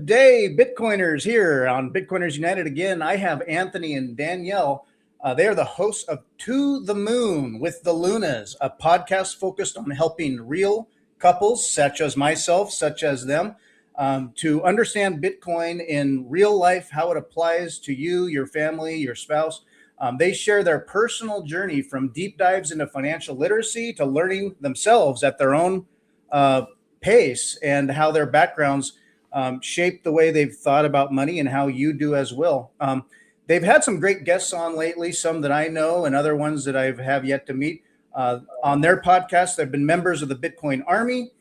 Good day, Bitcoiners, here on Bitcoiners United again. I have Anthony and Danielle. They are the hosts of To the Moon with the Lunas, a podcast focused on helping real couples, such as myself, such as them, to understand Bitcoin in real life, how it applies to you, your family, your spouse. They share their personal journey from deep dives into financial literacy to learning themselves at their own pace, and how their backgrounds shape the way they've thought about money and how you do as well. They've had some great guests on lately, some that I know and other ones that I have yet to meet. On their podcast, they've been members of the Bitcoin Army.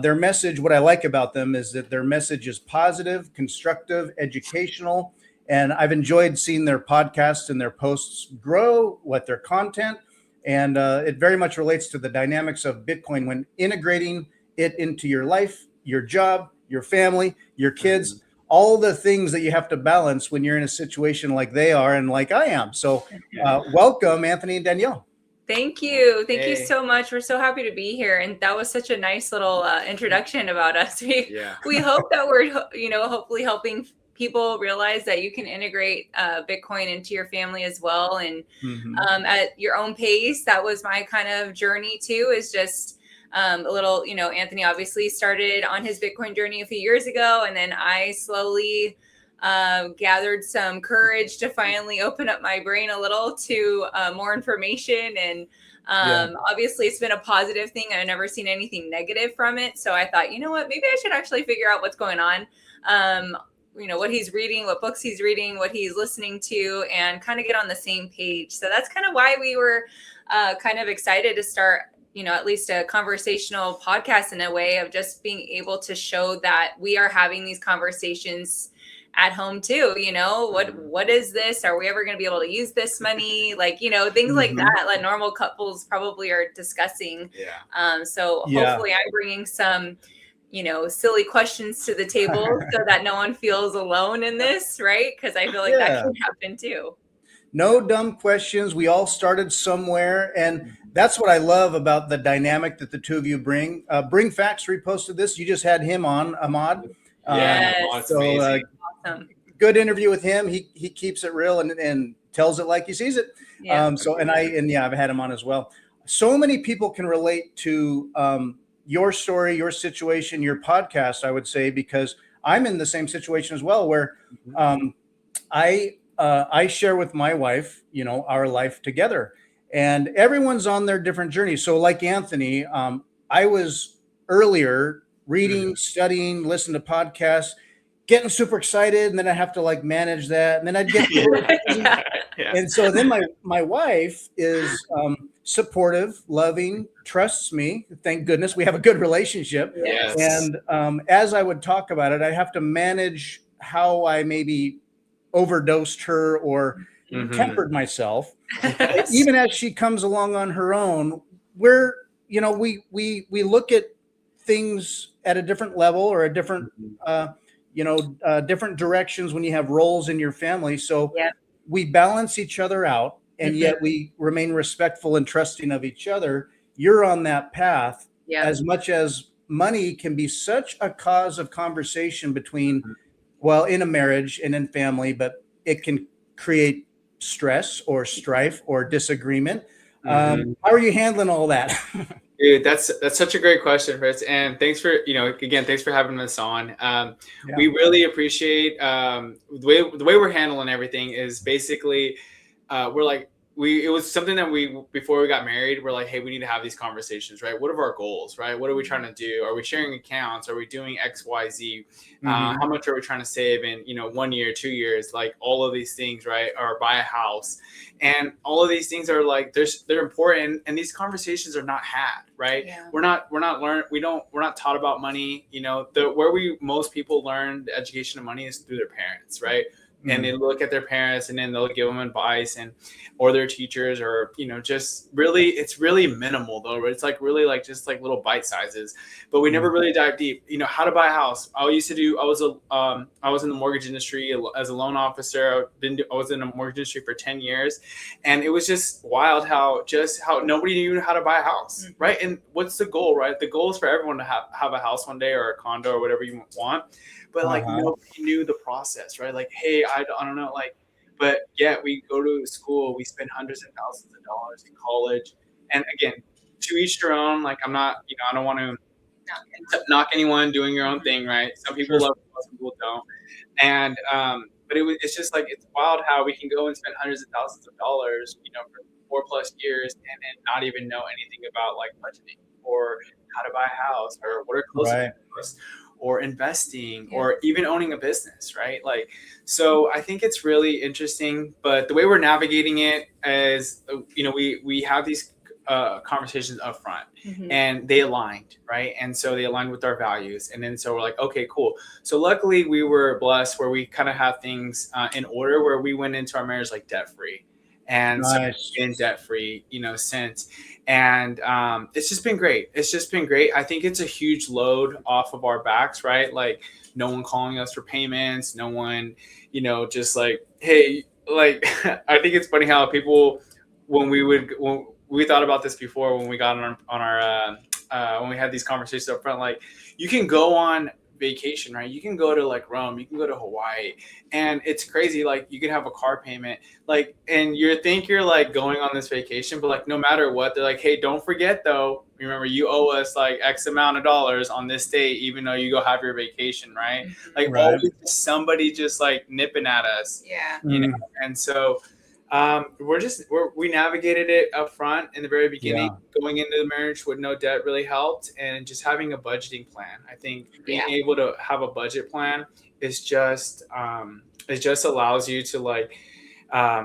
Their message, what I like about them is that their message is positive, constructive, educational, and I've enjoyed seeing their podcasts and their posts grow, what their content, and it very much relates to the dynamics of Bitcoin when integrating it into your life, your job, your family, your kids, all the things that you have to balance when you're in a situation like they are and like I am. So welcome, Anthony and Danielle. Thank you. Thank you so much. We're so happy to be here. And that was such a nice little introduction about us. We hope that we're, hopefully helping people realize that you can integrate Bitcoin into your family as well. And at your own pace. That was my kind of journey too, is just a little, Anthony obviously started on his Bitcoin journey a few years ago. And then I slowly gathered some courage to finally open up my brain a little to more information. And obviously it's been a positive thing. I've never seen anything negative from it. So I thought, you know what, maybe I should actually figure out what's going on. What he's reading, what books he's reading, what he's listening to, and kind of get on the same page. So that's kind of why we were kind of excited to start at least a conversational podcast in a way of just being able to show that we are having these conversations at home too. What is this? Are we ever going to be able to use this money? Things like that, like normal couples probably are discussing. Hopefully I'm bringing some, silly questions to the table so that no one feels alone in this, right? Because I feel like that can happen too. No dumb questions. We all started somewhere. And that's what I love about the dynamic that the two of you bring. Bring Facts reposted this. You just had him on, Ahmad. Awesome. Good interview with him. He keeps it real and tells it like he sees it. I've had him on as well. So many people can relate to your story, your situation, your podcast, I would say, because I'm in the same situation as well, where I share with my wife, our life together, and everyone's on their different journeys. So like Anthony, I was earlier reading, studying, listening to podcasts, getting super excited. And then I have to manage that. And then I'd get, And so then my wife is supportive, loving, trusts me. Thank goodness we have a good relationship. Yes. And as I would talk about it, I have to manage how I maybe overdosed her or tempered myself. Even as she comes along on her own, we look at things at a different level or a different, different directions when you have roles in your family. So we balance each other out, and yet we remain respectful and trusting of each other. You're on that path as much as money can be such a cause of conversation between in a marriage and in family, but it can create stress or strife or disagreement. How are you handling all that? Dude, that's such a great question, Fritz. And thanks for, thanks for having us on. We really appreciate the way we're handling everything is basically it was something that before we got married, we're like, hey, we need to have these conversations, right? What are our goals, right? What are we trying to do? Are we sharing accounts? Are we doing X, Y, Z? How much are we trying to save in, 1 year, 2 years, like all of these things, right? Or buy a house. And all of these things are they're important. And these conversations are not had, right? Yeah. We're not taught about money. Most people learn the education of money is through their parents, right? And they look at their parents and then they'll give them advice or their teachers or, just really, it's really minimal though. It's really just little bite sizes, but we never really dive deep, how to buy a house. I was in the mortgage industry as a loan officer. I was in the mortgage industry for 10 years. And it was just wild how nobody knew how to buy a house. Right. And what's the goal, right? The goal is for everyone to have a house one day or a condo or whatever you want. but like nobody knew the process, right? Like, hey, I don't know, like, but yeah, we go to school, we spend hundreds of thousands of dollars in college, and again, to each their own. Like, I'm not, I don't want to knock anyone doing your own thing, right? Some people love it, some people don't, and but it's just like, it's wild how we can go and spend hundreds of thousands of dollars, for 4+ years, and then not even know anything about like budgeting or how to buy a house or what are closing costs or investing or even owning a business, right? Like, so I think it's really interesting, but the way we're navigating it is, we have these conversations up front, and they aligned, right? And so they aligned with our values. And then so we're like, okay, cool. So luckily we were blessed where we kind of have things in order, where we went into our marriage like debt free. And so been debt free, since. And it's just been great. It's just been great. I think it's a huge load off of our backs, right? Like, no one calling us for payments, no one, just like, hey, like, I think it's funny how people, when we thought about this before, when we got on our when we had these conversations up front, like, you can go on vacation, right? You can go to like Rome, you can go to Hawaii, and it's crazy. Like, you can have a car payment, like, and you think you're like going on this vacation, but like, no matter what, they're like, hey, don't forget though, remember, you owe us like X amount of dollars on this date, even though you go have your vacation, right? Like, always somebody just like nipping at us, and so we navigated it up front in the very beginning. Going into the marriage with no debt really helped, and just having a budgeting plan. I think being able to have a budget plan is just it just allows you to like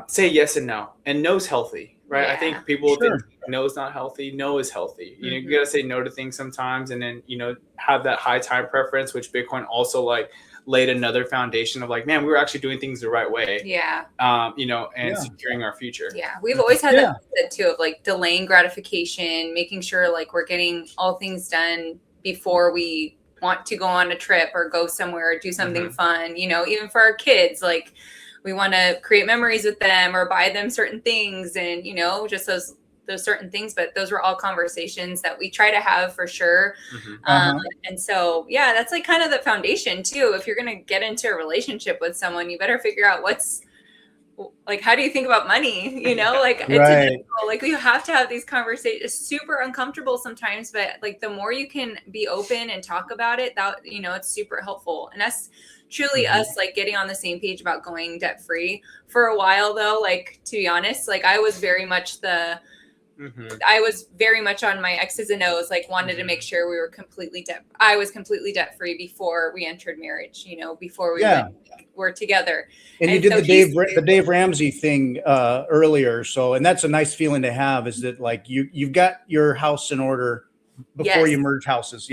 say yes and no, and no's healthy, right? I think people think no is not healthy. No is healthy. You gotta say no to things sometimes, and then have that high time preference, which Bitcoin also like laid another foundation of like, man, we were actually doing things the right way. And securing our future. We've always had that too, of like delaying gratification, making sure like we're getting all things done before we want to go on a trip or go somewhere or do something fun. Even for our kids, like, we want to create memories with them or buy them certain things, and just those certain things. But those were all conversations that we try to have for sure. And so that's like kind of the foundation too. If you're going to get into a relationship with someone, you better figure out what's like, how do you think about money? Like, it's like, you have to have these conversations. It's super uncomfortable sometimes, but like, the more you can be open and talk about it, that it's super helpful. And that's truly us like getting on the same page about going debt free. For a while though, like, to be honest, like, I was very much I was very much on my X's and O's, like, wanted to make sure we were completely I was completely debt free before we entered marriage, before we were together. And you did the Dave Ramsey thing earlier. So, and that's a nice feeling to have, is that like you've got your house in order before you merge houses.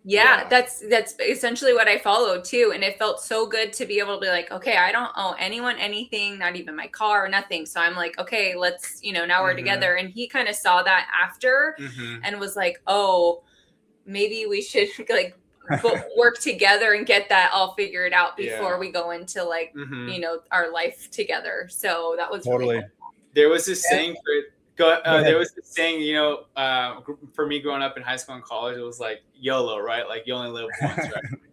That's essentially what I followed too. And it felt so good to be able to be like, okay, I don't owe anyone anything, not even my car or nothing. So I'm like, okay, let's, now we're together. And he kind of saw that after and was like, oh, maybe we should like work together and get that all figured out before we go into like, our life together. So that was really cool. There was this saying there was this saying, for me growing up in high school and college, it was like YOLO, right? Like, you only live once,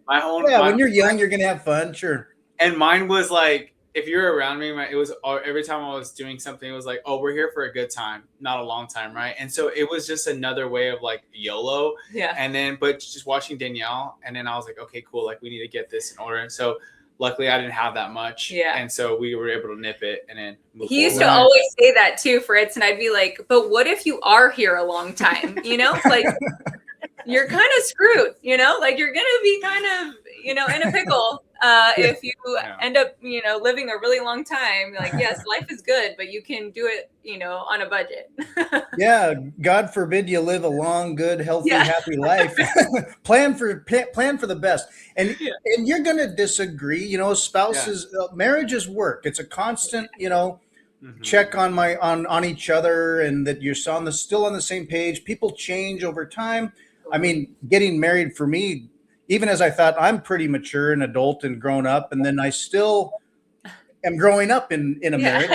right? When you're young, you're going to have fun. Sure. And mine was like, if you're around me, it was every time I was doing something, it was like, oh, we're here for a good time, not a long time, right? And so it was just another way of like YOLO. And then, but just watching Danielle, and then I was like, okay, cool. Like, we need to get this in order. And so luckily I didn't have that much. And so we were able to nip it and then move He used to always say that too, Fritz. And I'd be like, but what if you are here a long time? Like, you're kind of screwed, like, you're going to be kind of, in a pickle if you end up, living a really long time. Like, yes, life is good, but you can do it, on a budget. God forbid you live a long, good, healthy, happy life. Plan for the best. And you're going to disagree, spouses, marriage is work. It's a constant, check on each other, and that you're still on the same page. People change over time. I mean, getting married for me, even as I thought I'm pretty mature and adult and grown up, and then I still am growing up in a marriage.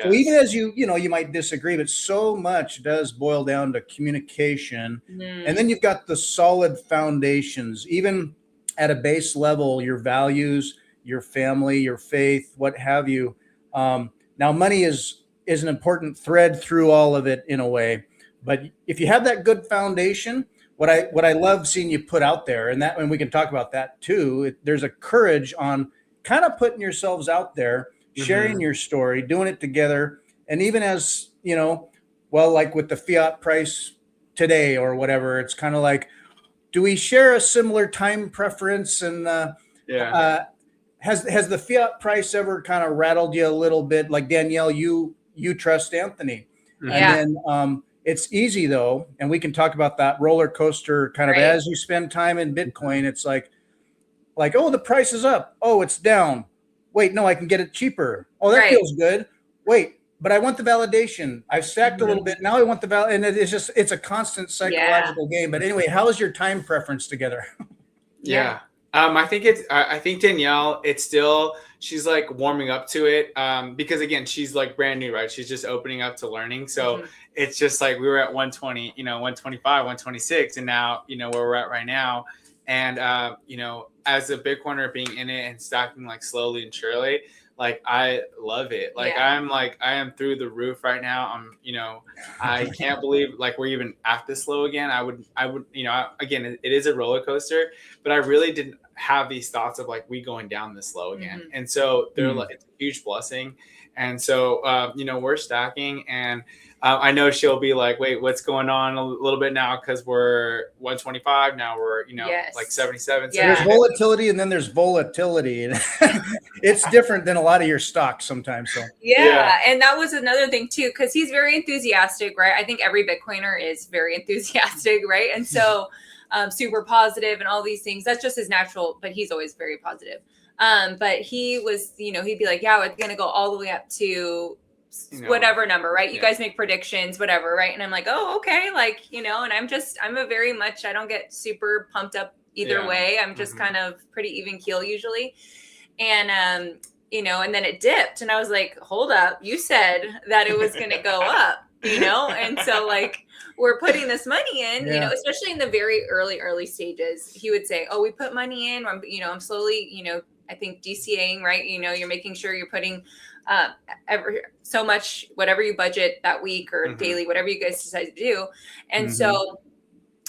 So even as you might disagree, but so much does boil down to communication. And then you've got the solid foundations. Even at a base level, your values, your family, your faith, what have you. Now, money is an important thread through all of it in a way. But if you have that good foundation, what I love seeing you put out there, and that, and we can talk about that too. There's a courage on kind of putting yourselves out there, sharing your story, doing it together, and even as well, like with the fiat price today or whatever, it's kind of like, do we share a similar time preference? And has the fiat price ever kind of rattled you a little bit? Like Danielle, you trust Anthony, and then it's easy though, and we can talk about that roller coaster kind of as you spend time in Bitcoin. It's like, oh, the price is up. Oh, it's down. Wait, no, I can get it cheaper. Oh, that feels good. Wait, but I want the validation. I've stacked a little bit. Now I want the and it's a constant psychological game. But anyway, how is your time preference together? I think Danielle, she's like warming up to it. Because again, she's like brand new, right? She's just opening up to learning. So it's just like, we were at 120, 125, 126. And now, where we're at right now. And, as a Bitcoiner being in it and stacking like slowly and surely, like I love it. Like I am through the roof right now. I can't believe like we're even at this low again. I would, again, it is a roller coaster, but I really didn't have these thoughts of like we going down this low again. And so they're like, it's a huge blessing. And so, we're stacking, and I know she'll be like, wait, what's going on a little bit now? Cause we're 125 now, we're, like 77. Yeah. There's volatility and then there's volatility. And it's different than a lot of your stocks sometimes. So and that was another thing too, because he's very enthusiastic, right? I think every Bitcoiner is very enthusiastic, right? And so super positive and all these things. That's just his natural, but he's always very positive. But he was, he'd be like, yeah, it's going to go all the way up to whatever number, right? You guys make predictions, whatever, right? And I'm like, oh, okay. Like, and I'm a very much, I don't get super pumped up either way. I'm just kind of pretty even keel usually. And, and then it dipped and I was like, hold up, you said that it was going to go up, And so like, we're putting this money in, especially in the very early stages. He would say, oh, we put money in, I'm slowly, I think DCAing, right? You're making sure you're putting so much, whatever you budget that week or daily, whatever you guys decide to do. And so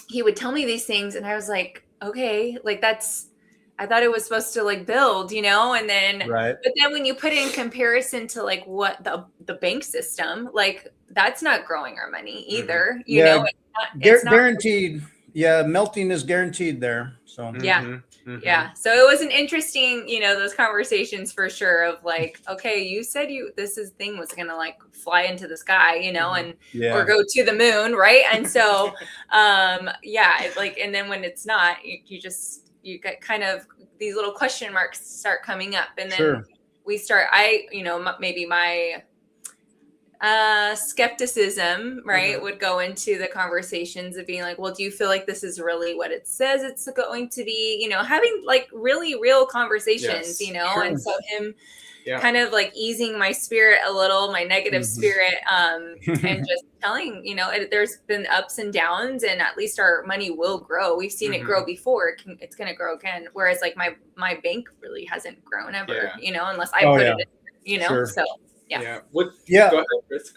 he would tell me these things and I was like, okay, like I thought it was supposed to like build, and then, but then when you put it in comparison to like what the bank system, like that's not growing our money either, it's not guaranteed. Melting is guaranteed there. So so it was an interesting, those conversations for sure of like, okay, you said this thing was gonna like fly into the sky, and or go to the moon, right? And so and then when it's not, you get kind of these little question marks start coming up, and then we start, maybe my skepticism, right, would go into the conversations of being like, well, do you feel like this is really what it says it's going to be, having like really real conversations, and so him kind of like easing my spirit a little, my negative spirit, and just telling, there's been ups and downs, and at least our money will grow. We've seen it grow before. It's going to grow again. Whereas like my bank really hasn't grown ever, unless I put it in, so. Go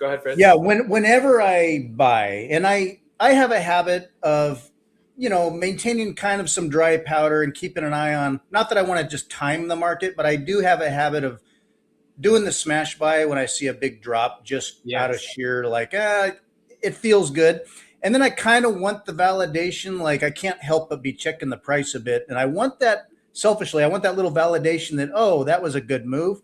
ahead, Fritz. Whenever I buy, and I have a habit of, maintaining kind of some dry powder and keeping an eye on, not that I want to just time the market, but I do have a habit of doing the smash buy when I see a big drop, just out of sheer like, it feels good. And then I kind of want the validation, like I can't help but be checking the price a bit. And I want that selfishly, I want that little validation that, oh, that was a good move.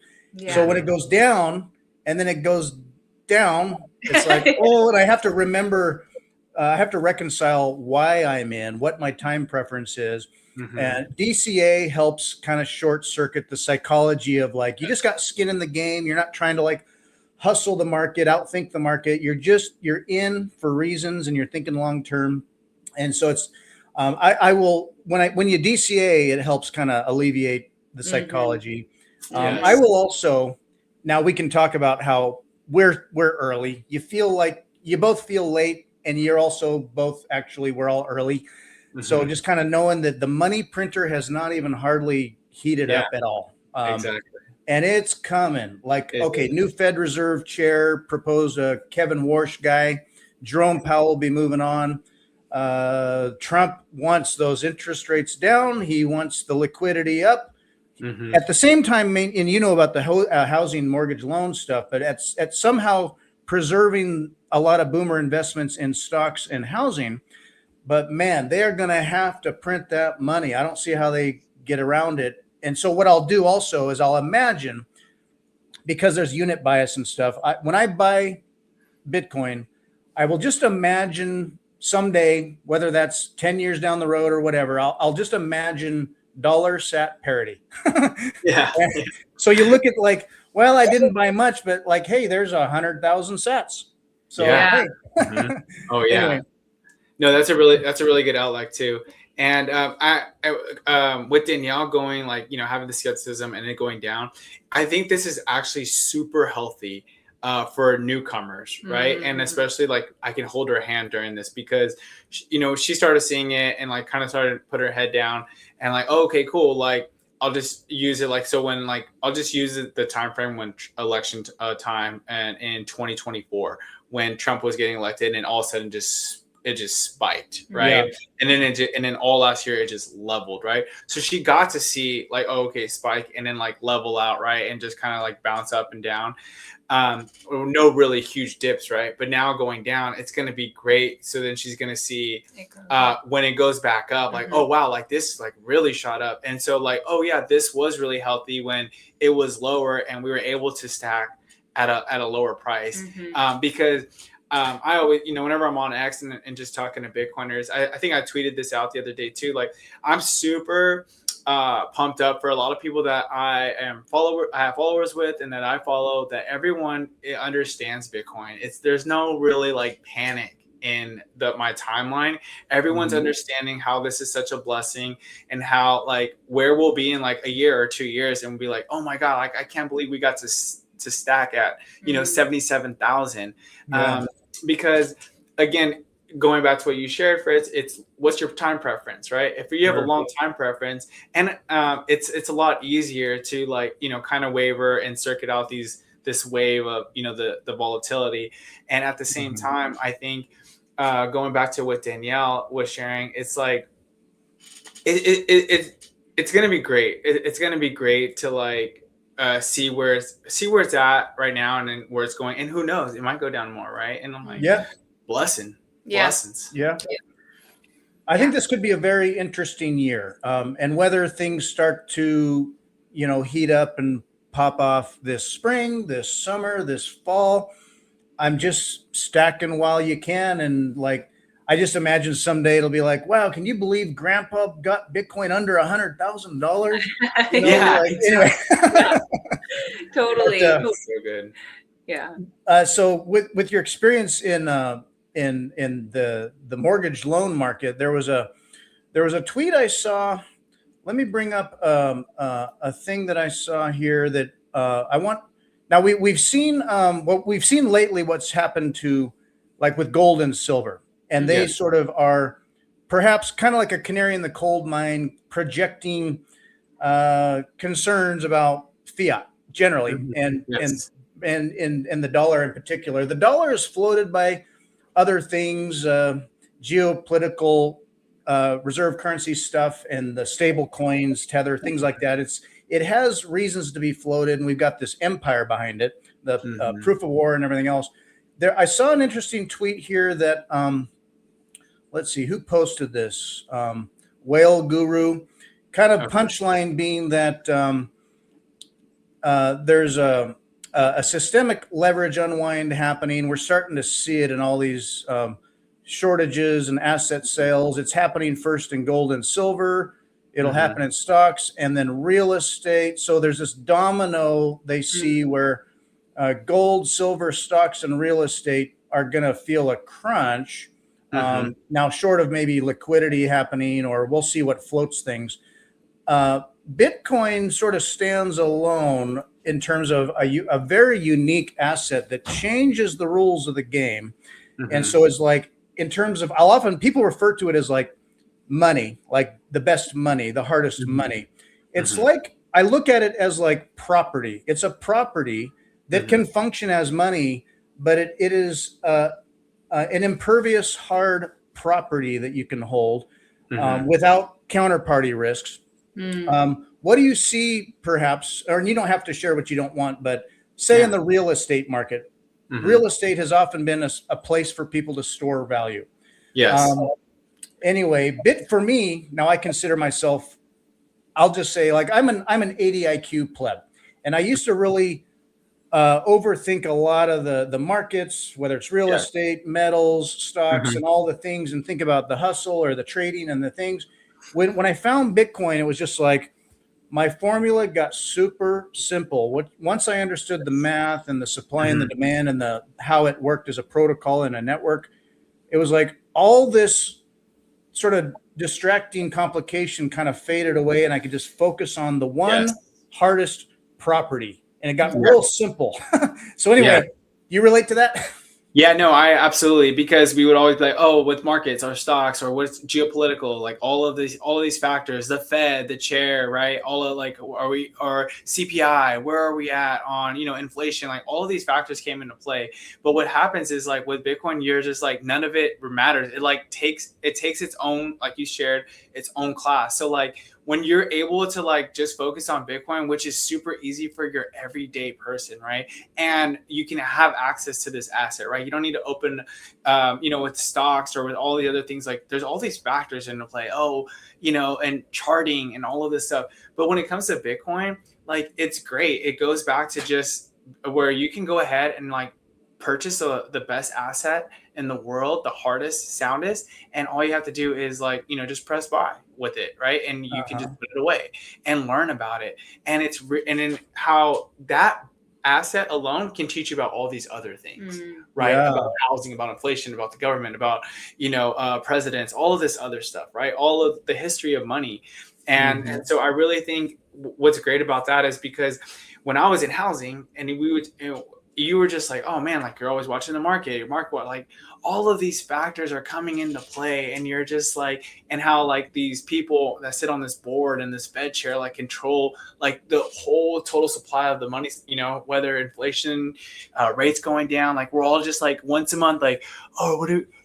So when it goes down, and then it goes down, it's like, and I have to remember, I have to reconcile why I'm in, what my time preference is. And DCA helps kind of short circuit the psychology of like, you just got skin in the game. You're not trying to like hustle the market, outthink the market. You're in for reasons and you're thinking long-term. And so it's, when you DCA, it helps kind of alleviate the psychology. I will also, now we can talk about how we're early. You feel like you both feel late, and you're also both, actually, we're all early. So just kind of knowing that the money printer has not even hardly heated up at all. Exactly. And it's coming. Like, okay, new Fed Reserve chair proposed a Kevin Warsh guy. Jerome Powell will be moving on. Trump wants those interest rates down. He wants the liquidity up. At the same time, and you know about the housing mortgage loan stuff, but at somehow preserving a lot of boomer investments in stocks and housing. But man, they are going to have to print that money. I don't see how they get around it. And so what I'll do also is I'll imagine, because there's unit bias and stuff, when I buy Bitcoin, I will just imagine someday, whether that's 10 years down the road or whatever, I'll just imagine dollar sat parity. Yeah. So you look at like, well, I didn't buy much, but like, hey, there's 100,000 sats. So yeah. Hey. Oh yeah. Anyway. No, that's a really good outlook too. And with Danielle going, like, you know, having the skepticism and it going down, I think this is actually super healthy for newcomers, right? And especially like I can hold her hand during this because, you know, she started seeing it and like kind of started to put her head down and like, oh, okay, cool. Like I'll just use it. Like, so when like, I'll just use the time frame when election time and in 2024, when Trump was getting elected and all of a sudden it just spiked, right? Yeah. And then all last year it just leveled, right? So she got to see like, oh, okay, spike and then like level out, right? And just kind of like bounce up and down. No really huge dips, right? But now going down, it's going to be great. So then she's going to see when it goes back up, like, oh wow, like this like really shot up. And so like, oh yeah, this was really healthy when it was lower and we were able to stack at a lower price. Because I always, you know, whenever I'm on X and just talking to Bitcoiners, I think I tweeted this out the other day too. Like I'm super pumped up for a lot of people that I have followers with and that I follow, that everyone understands Bitcoin. There's no really like panic in my timeline. Everyone's understanding how this is such a blessing and how like where we'll be in like a year or 2 years and we'll be like, oh my God, like I can't believe we got to stack at, you know, 77,000. Because again, going back to what you shared, Fritz, it's what's your time preference, right? If you have a long time preference, and it's a lot easier to like, you know, kind of waver and circuit out this wave of, you know, the volatility. And at the same time, I think going back to what Danielle was sharing, it's like it's gonna be great. It's gonna be great to like see where it's at right now and then where it's going, and who knows, it might go down more, right? And I'm like, blessings. I think this could be a very interesting year, and whether things start to, you know, heat up and pop off this spring, this summer, this fall, I'm just stacking while you can. And like, I just imagine someday it'll be like, wow, can you believe Grandpa got Bitcoin under $100,000? You know, yeah, like, anyway. Totally. But, so good. Yeah. So with your experience in the mortgage loan market, there was a tweet I saw. Let me bring up a thing that I saw here that I want. Now we've seen what we've seen lately. What's happened to like with gold and silver. And they sort of are perhaps kind of like a canary in the coal mine, projecting concerns about fiat generally, and the dollar in particular. The dollar is floated by other things, geopolitical reserve currency stuff, and the stable coins, Tether, things like that. It has reasons to be floated, and we've got this empire behind it, the proof of war and everything else. I saw an interesting tweet here that. Let's see who posted this. Whale Guru, kind of punchline being that there's a systemic leverage unwind happening. We're starting to see it in all these shortages and asset sales. It's happening first in gold and silver. It'll happen in stocks and then real estate. So there's this domino they see where gold, silver, stocks, and real estate are going to feel a crunch. Now, short of maybe liquidity happening, or we'll see what floats things. Bitcoin sort of stands alone in terms of a very unique asset that changes the rules of the game. And so it's like, in terms of, people refer to it as like money, like the best money, the hardest money. It's like, I look at it as like property. It's a property that can function as money, but it is an impervious, hard property that you can hold without counterparty risks. What do you see, perhaps, or you don't have to share what you don't want, but say in the real estate market, real estate has often been a place for people to store value. Yes. Anyway, for me, now I consider myself, I'll just say, like, I'm an 80 IQ pleb, and I used to really overthink a lot of the markets, whether it's real estate, metals, stocks, and all the things, and think about the hustle or the trading and the things. When I found Bitcoin, it was just like, my formula got super simple. Once I understood the math and the supply and the demand and how it worked as a protocol in a network, it was like all this sort of distracting complication kind of faded away, and I could just focus on the one hardest property, and it got real simple. So anyway, you relate to that? Yeah, no, I absolutely, because we would always be like, oh, with markets or stocks or what's geopolitical, like all of these factors, the Fed, the chair, right? All of like, or CPI, where are we at on, inflation? Like all of these factors came into play. But what happens is, like with Bitcoin, you're just like, none of it matters. It takes its own, like you shared, its own class. So like, when you're able to like just focus on Bitcoin, which is super easy for your everyday person, right? And you can have access to this asset, right? You don't need to open, with stocks or with all the other things. Like there's all these factors into play. And charting and all of this stuff. But when it comes to Bitcoin, like it's great. It goes back to just where you can go ahead and like purchase the best asset in the world, the hardest, soundest, and all you have to do is like, just press buy with it, right? And you can just put it away and learn about it. And and then how that asset alone can teach you about all these other things, right? About housing, about inflation, about the government, about, presidents, all of this other stuff, right? All of the history of money. And so I really think what's great about that is because when I was in housing and we would, you were just like, oh man, like you're always watching the market, like all of these factors are coming into play, and you're just like, and how like these people that sit on this board and this Fed chair like control like the whole total supply of the money, whether inflation rates going down, like we're all just like once a month, like, oh,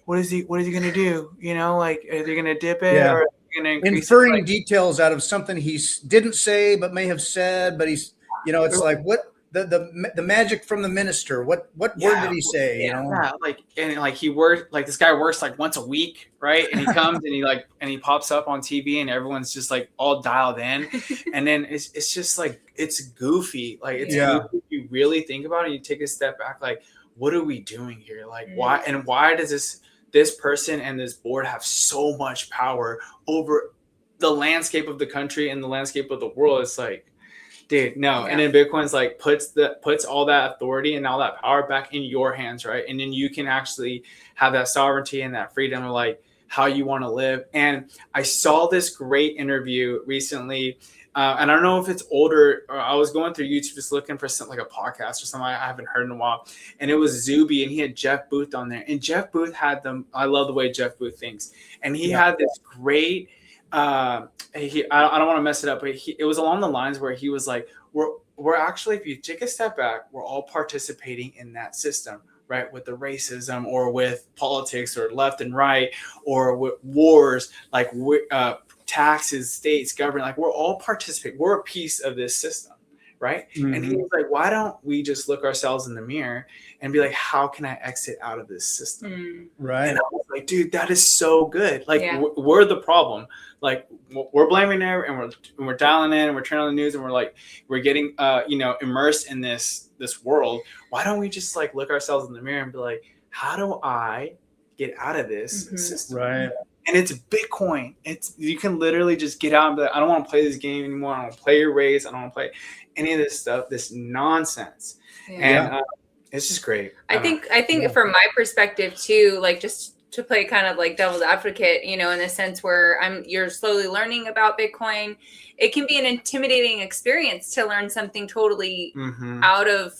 what is he gonna do? Like are they gonna dip it or are they gonna increase inferring it? details out of something he didn't say but may have said, but he's it's like, what the magic from the minister, what word did he say? He worked, like this guy works like once a week, right? And he comes and he pops up on TV and everyone's just like all dialed in, and then it's just like it's goofy, like it's goofy if you really think about it and you take a step back, like what are we doing here? Like why does this person and this board have so much power over the landscape of the country and the landscape of the world? It's like, dude, no. And then Bitcoin's like puts all that authority and all that power back in your hands, right? And then you can actually have that sovereignty and that freedom of like how you want to live. And I saw this great interview recently, and I don't know if it's older, or I was going through YouTube just looking for something like a podcast or something I haven't heard in a while, and it was Zuby, and he had Jeff Booth on there, and Jeff Booth had them. I love the way Jeff Booth thinks, and he had this great. I don't want to mess it up, but it was along the lines where he was like, we're actually, if you take a step back, we're all participating in that system, right? With the racism or with politics or left and right or with wars, like taxes, states, government, like we're all participating. We're a piece of this system, right? And he was like, why don't we just look ourselves in the mirror and be like, how can I exit out of this system? Right. And I was like, dude, that is so good. Like we're the problem. Like we're blaming her, and we're dialing in, and we're turning on the news, and we're getting immersed in this world. Why don't we just like look ourselves in the mirror and be like, how do I get out of this system? Right. And it's Bitcoin. You can literally just get out and be like, I don't want to play this game anymore. I don't want to play your race. I don't want to play any of this stuff, this nonsense. And it's just great. I think from my perspective too, like just to play kind of like devil's advocate, in the sense where you're slowly learning about Bitcoin, it can be an intimidating experience to learn something totally out of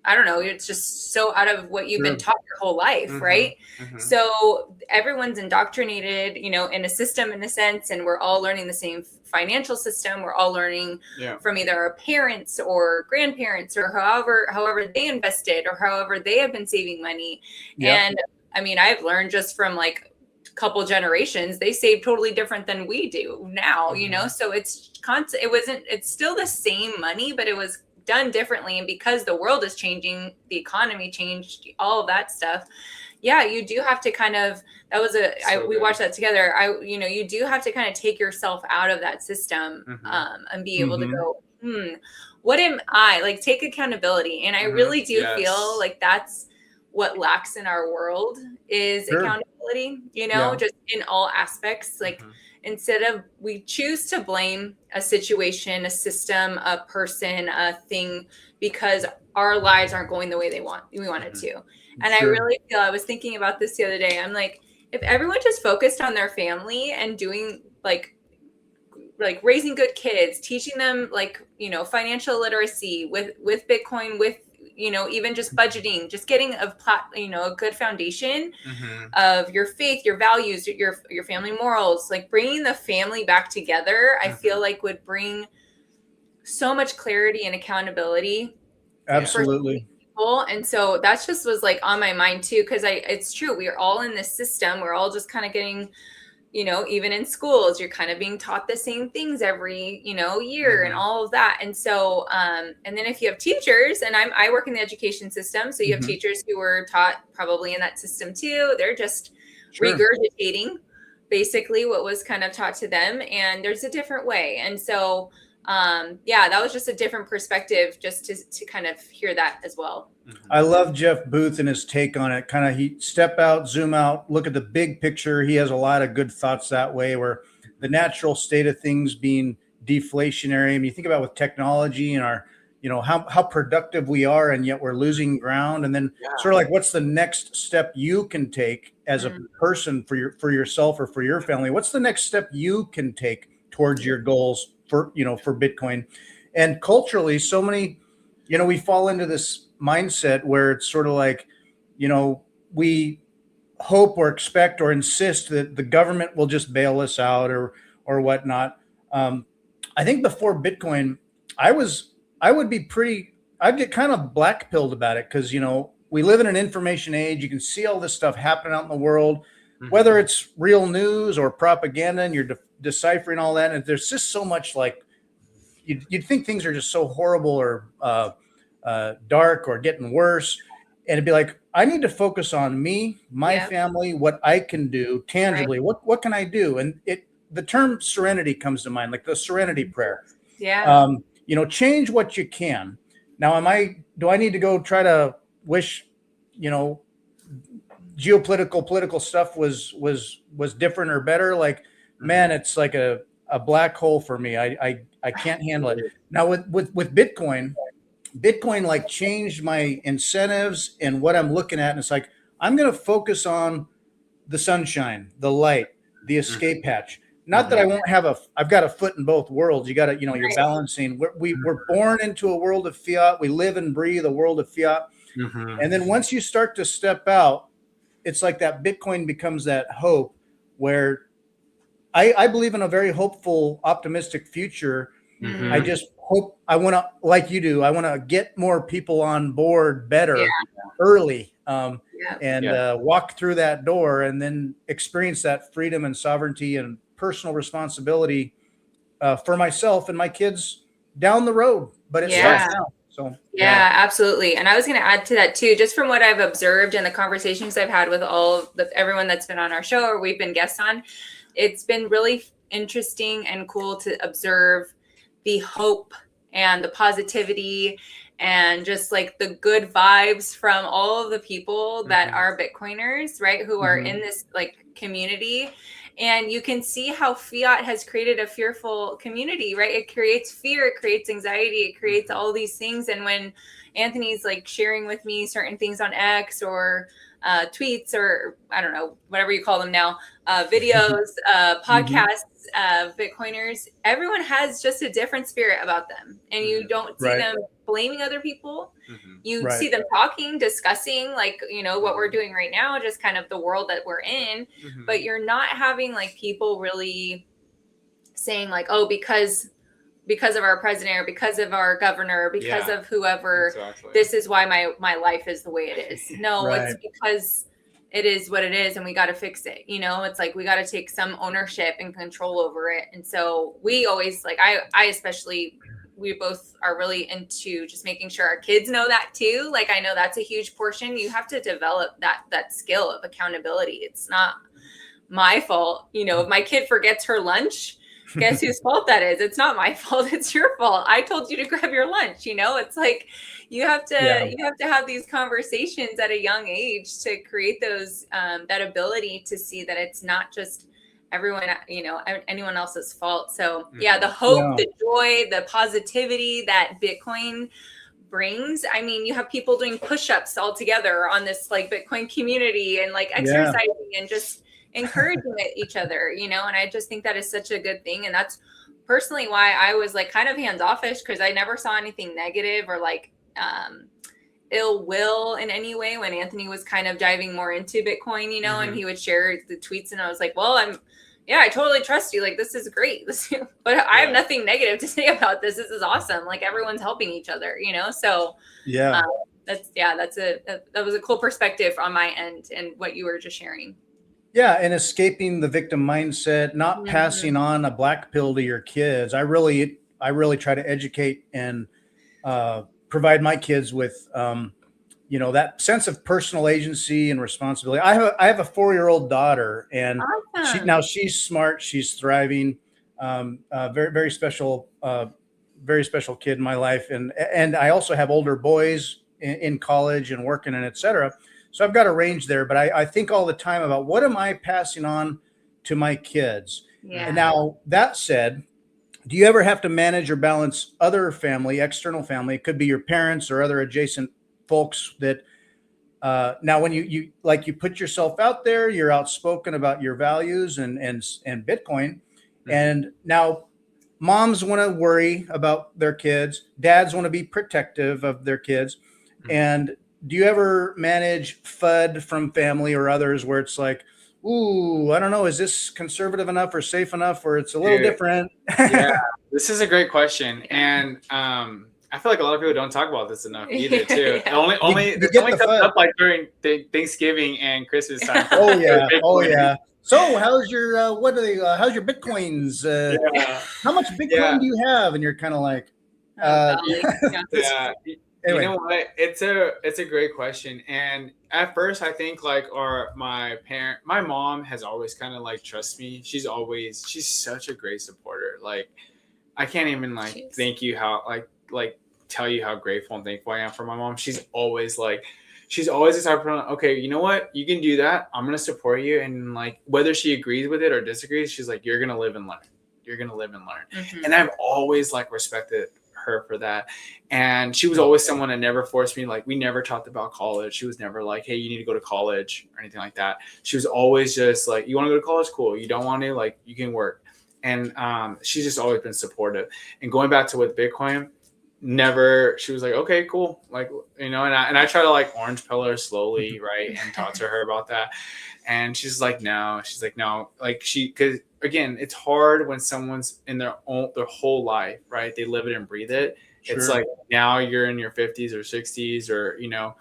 I don't know, it's just so out of what you've been taught your whole life, Mm-hmm. right? Mm-hmm. So everyone's indoctrinated, you know, in a system, in a sense, and we're all learning the same financial system. We're all learning from either our parents or grandparents or however they invested or however they have been saving money. And I mean, I've learned just from like a couple generations, they save totally different than we do now, you know? So it's constant. It's still the same money, but it was done differently. And because the world is changing, the economy changed, all of that stuff. Yeah, you do have to kind of, we watched that together. You do have to kind of take yourself out of that system and be able to go, what am I, like, take accountability. And I really do feel like that's what lacks in our world is accountability, you know, just in all aspects. Like, instead of, we choose to blame a situation, a system, a person, a thing, because our lives aren't going the way we want it to. And I really feel, I was thinking about this the other day. I'm like, if everyone just focused on their family and doing like raising good kids, teaching them, like, you know, financial literacy with Bitcoin, with, you know, even just budgeting, just getting a good foundation of your faith, your values, your family morals, like bringing the family back together, I feel like would bring so much clarity and accountability. Absolutely. And so that's just was like on my mind too, because it's true, we are all in this system, we're all just kind of getting, you know, even in schools, you're kind of being taught the same things every, you know, year and all of that. And so, and then if you have teachers, and I work in the education system, so you have teachers who were taught probably in that system too, they're just regurgitating basically what was kind of taught to them, and there's a different way. And so, that was just a different perspective, just to kind of hear that as well. I love Jeff Booth and his take on it. Kind of, he step out, zoom out, look at the big picture. He has a lot of good thoughts that way, where the natural state of things being deflationary. I mean, you think about with technology and our, you know, how productive we are, and yet we're losing ground. And then sort of like, what's the next step you can take as a person for yourself or for your family? What's the next step you can take towards your goals for Bitcoin? And culturally, so many, you know, we fall into this mindset where it's sort of like, you know, we hope or expect or insist that the government will just bail us out or whatnot. I think before Bitcoin, I'd get kind of black pilled about it, because, you know, we live in an information age. You can see all this stuff happening out in the world, whether it's real news or propaganda, and you're deciphering all that. And there's just so much, like, you'd think things are just so horrible or dark or getting worse. And it'd be like, I need to focus on me, my family, what I can do tangibly. What can I do? And the term serenity comes to mind, like the serenity prayer. You know, change what you can. Now, do I need to go try to wish, you know, political stuff was different or better? Like, man, it's like a black hole for me. I can't handle it. Now with Bitcoin like changed my incentives and what I'm looking at. And it's like, I'm going to focus on the sunshine, the light, the escape hatch. Not that I won't I've got a foot in both worlds. You got to, you know, you're balancing. We're born into a world of fiat. We live and breathe a world of fiat. And then once you start to step out, it's like that Bitcoin becomes that hope, where I believe in a very hopeful, optimistic future. I just hope, I want to, like you do, I want to get more people on board better early, and walk through that door and then experience that freedom and sovereignty and personal responsibility for myself and my kids down the road. But it starts now. So absolutely. And I was going to add to that too, just from what I've observed and the conversations I've had with everyone that's been on our show or we've been guests on, it's been really interesting and cool to observe the hope and the positivity and just like the good vibes from all of the people that are Bitcoiners, right? Who are in this like community. And you can see how fiat has created a fearful community, right? It creates fear, it creates anxiety, it creates all these things. And when Anthony's like sharing with me certain things on X or tweets, or I don't know, whatever you call them now, videos, podcasts, Bitcoiners, everyone has just a different spirit about them. And you don't see them blaming other people. You Right. see them talking, discussing, like, you know, what we're doing right now, just kind of the world that we're in. But you're not having like people really saying like, oh, because of our president or because of our governor, because of whoever, this is why my life is the way it is. No, it's because it is what it is, and we got to fix it. You know, it's like we got to take some ownership and control over it. And so we always, like, I especially, we both are really into just making sure our kids know that too. Like, I know that's a huge portion. You have to develop that skill of accountability. It's not my fault. You know, if my kid forgets her lunch, guess whose fault that is? It's not my fault. It's your fault. I told you to grab your lunch. You know, it's like you have to have these conversations at a young age to create those that ability to see that it's not just everyone, you know, anyone else's fault. So the hope, the joy, the positivity that Bitcoin brings. I mean, you have people doing push-ups all together on this like Bitcoin community and like exercising and just encouraging each other, you know, and I just think that is such a good thing. And that's personally why I was like kind of hands-offish, because I never saw anything negative or like ill will in any way when Anthony was kind of diving more into Bitcoin, you know, and he would share the tweets and I was like, well, I totally trust you. Like, this is great. But I have nothing negative to say about this. This is awesome. Like, everyone's helping each other, you know? So that was a cool perspective on my end and what you were just sharing. Yeah, and escaping the victim mindset, not passing on a black pill to your kids. I really try to educate and provide my kids with, you know, that sense of personal agency and responsibility. I have a 4-year-old daughter, and she's smart, she's thriving, very very special kid in my life, and I also have older boys in college and working and etc. So I've got a range there, but I think all the time about what am I passing on to my kids. And now that said, do you ever have to manage or balance other family, external family? It could be your parents or other adjacent folks that now when you put yourself out there, you're outspoken about your values and Bitcoin. And now moms want to worry about their kids. Dads want to be protective of their kids. And do you ever manage FUD from family or others where it's like, ooh, I don't know, is this conservative enough or safe enough, or it's a little different? This is a great question. And I feel like a lot of people don't talk about this enough either too. Only comes up like during Thanksgiving and Christmas time. Oh yeah. So how's your how's your Bitcoins? How much Bitcoin do you have? And you're kind of like Anyway. You know what? It's a great question. And at first I think like my mom has always kind of like trust me. She's such a great supporter. Like, I can't even like thank you how like tell you how grateful and thankful I am for my mom. She's always the type of person, okay, you know what? You can do that. I'm going to support you. And like, whether she agrees with it or disagrees, she's like, you're going to live and learn. You're going to live and learn. And I've always like respected her for that. And she was always someone that never forced me. Like, we never talked about college. She was never like, hey, you need to go to college or anything like that. She was always just like, you want to go to college? Cool. You don't want to, like, you can work. And she's just always been supportive. And going back to with Bitcoin, she was like, okay, cool. Like, you know, and I try to like orange pill her slowly, right, and talk to her about that. And she's like, no. Like, because again, it's hard when someone's in their whole life, right? They live it and breathe it. Sure. It's like, now you're in your 50s or 60s or, you know,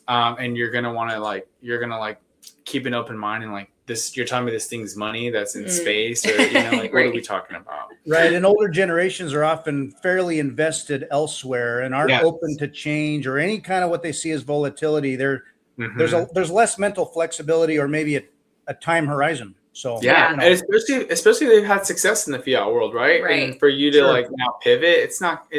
and you're going to want to keep an open mind and like this, you're telling me this thing's money that's in space, or, you know, like, what are we talking about? Right. And older generations are often fairly invested elsewhere and aren't open to change or any kind of what they see as volatility. There's less mental flexibility or maybe a time horizon. So you know. And especially they've had success in the fiat world, right? And for you to like now pivot, it's not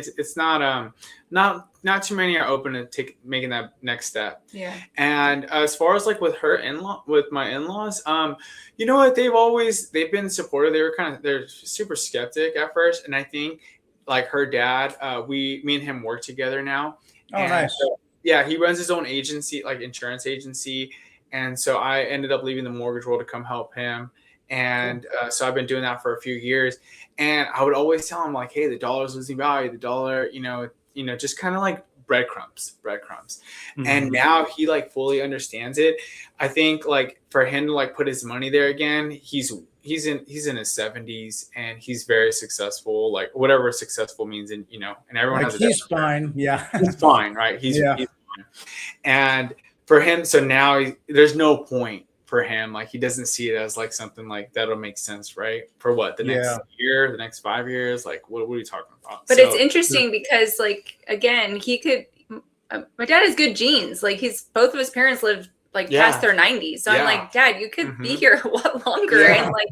too many are open to making that next step. Yeah. And as far as like with my in-laws, you know what, they've been supportive. They're super skeptic at first, and I think like her dad, me and him work together now. Oh, nice. He runs his own agency, like insurance agency. And so I ended up leaving the mortgage world to come help him. And so I've been doing that for a few years. And I would always tell him like, hey, the dollar's losing value. The dollar, you know, just kind of like breadcrumbs. And now he like fully understands it. I think like for him to like put his money there again, he's in his 70s and he's very successful, like whatever successful means. And, and everyone like has he's fine. Yeah. He's fine. Right. He's fine. And for him, so now there's no point for him. Like he doesn't see it as like something like that'll make sense. Right. For what? The next year, the next 5 years, like what are you talking about? But it's interesting because like, again, my dad has good genes. Like both of his parents lived like past their 90s. So I'm like, Dad, you could be here a lot longer and like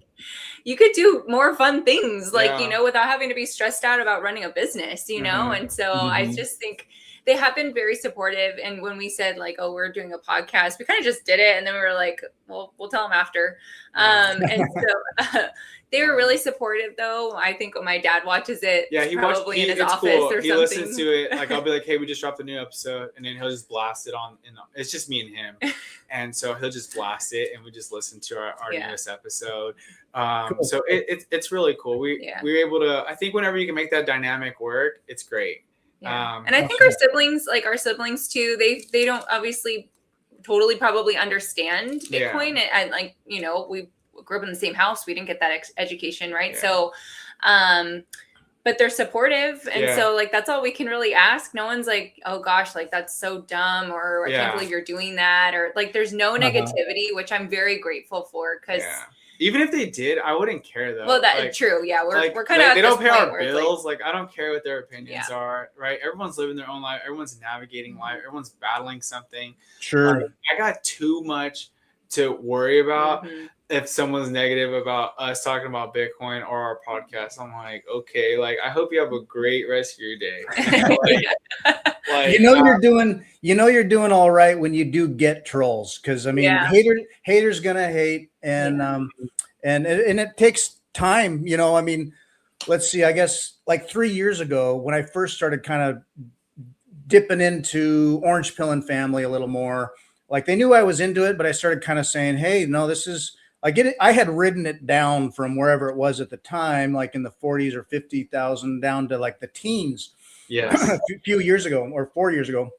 you could do more fun things, like, without having to be stressed out about running a business, And so I just think they have been very supportive. And when we said like, oh, we're doing a podcast, we kind of just did it. And then we were like, well, we'll tell them after. And so they were really supportive though. I think when my dad watches it, probably in his office or he something. Listens to it. Like I'll be like, hey, we just dropped a new episode. And then he'll just blast it on. It's just me and him. And so he'll just blast it and we just listen to our newest episode. Cool. So it's really cool. We're able to, I think whenever you can make that dynamic work, it's great. Yeah. And I think our siblings too, they don't obviously totally probably understand Bitcoin and like, we grew up in the same house. We didn't get that education. Right. Yeah. So, but they're supportive. And so like, that's all we can really ask. No one's like, oh gosh, like that's so dumb, or I can't believe you're doing that. Or like, there's no negativity, which I'm very grateful for. Cause even if they did, I wouldn't care though. Well, that's true. Yeah. We're kind of, they don't pay our bills. Like I don't care what their opinions are. Right. Everyone's living their own life. Everyone's navigating life. Everyone's battling something. Sure. I got too much to worry about. If someone's negative about us talking about Bitcoin or our podcast, I'm like, okay, like I hope you have a great rest of your day. You're doing all right when you do get trolls, because I mean, haters gonna hate, and and it takes time. I mean, let's see. I guess like 3 years ago when I first started kind of dipping into Orange Pill and Family a little more, like they knew I was into it, but I started kind of saying, hey, no, this is. I get it. I had ridden it down from wherever it was at the time, like in the 40s or 50,000 down to like the teens. A few years ago or 4 years ago.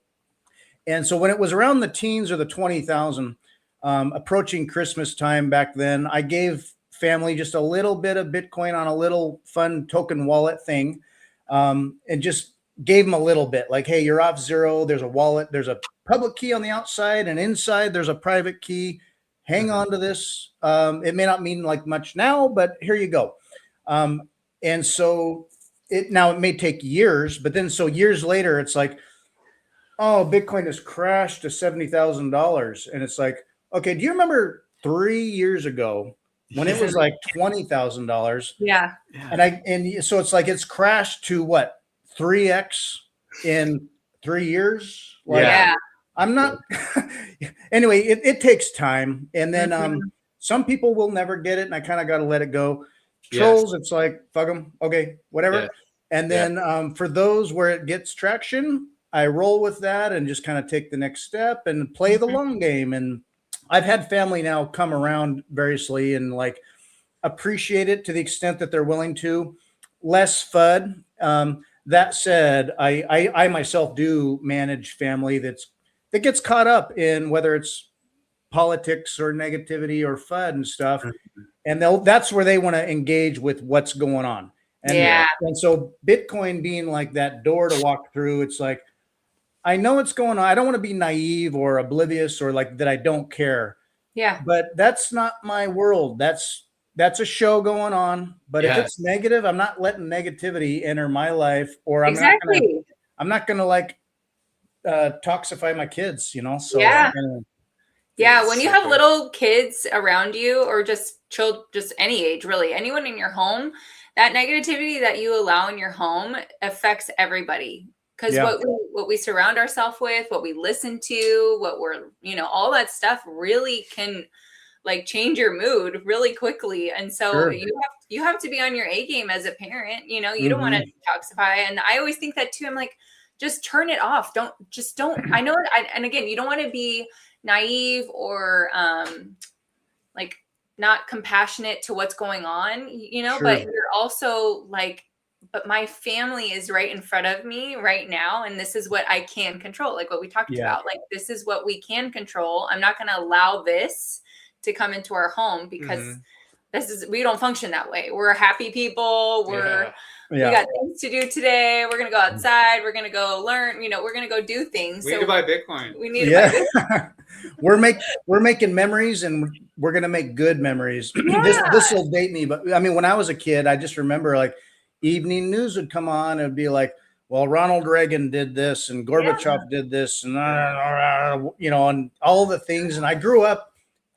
And so when it was around the teens or the 20,000, approaching Christmas time back then, I gave family just a little bit of Bitcoin on a little fun token wallet thing, and just gave them a little bit like, hey, you're off zero. There's a wallet. There's a public key on the outside, and inside there's a private key. Hang on to this. It may not mean like much now, but here you go. And so it may take years, but then so years later, it's like, oh, Bitcoin has crashed to $70,000. And it's like, okay, do you remember 3 years ago when it was like $20,000? Yeah. And so it's like, it's crashed to what, 3x in 3 years? Like, I'm not, anyway, it takes time. And then some people will never get it, and I kind of got to let it go. Trolls, it's like, fuck them. Okay, whatever. Yeah. And then for those where it gets traction, I roll with that and just kind of take the next step and play the long game. And I've had family now come around variously and like appreciate it to the extent that they're willing to. Less FUD. That said, I myself do manage family that gets caught up in whether it's politics or negativity or FUD and stuff. And that's where they want to engage with what's going on. And so Bitcoin being like that door to walk through, it's like, I know what's going on. I don't want to be naive or oblivious or like that I don't care. Yeah. But that's not my world. That's a show going on. But if it's negative, I'm not letting negativity enter my life, or I'm not gonna like toxify my kids, So when you have little kids around you, or just any age, really, anyone in your home, that negativity that you allow in your home affects everybody. Because what we surround ourselves with, what we listen to, what we're, all that stuff really can like change your mood really quickly. And so you have to be on your A game as a parent, you don't want to toxify. And I always think that too. I'm like, just turn it off. Don't, I know. And again, you don't want to be naive or like not compassionate to what's going on, but you're also like but my family is right in front of me right now. And this is what I can control. Like what we talked about, like, this is what we can control. I'm not going to allow this to come into our home because we don't function that way. We're happy people. We got things to do today. We're going to go outside. We're going to go learn, we're going to go do things. We need to buy Bitcoin. We need to buy Bitcoin. We're making memories, and we're going to make good memories. This will date me, but I mean, when I was a kid, I just remember like evening news would come on. It'd be like, well, Ronald Reagan did this and Gorbachev did this and, and all the things. And I grew up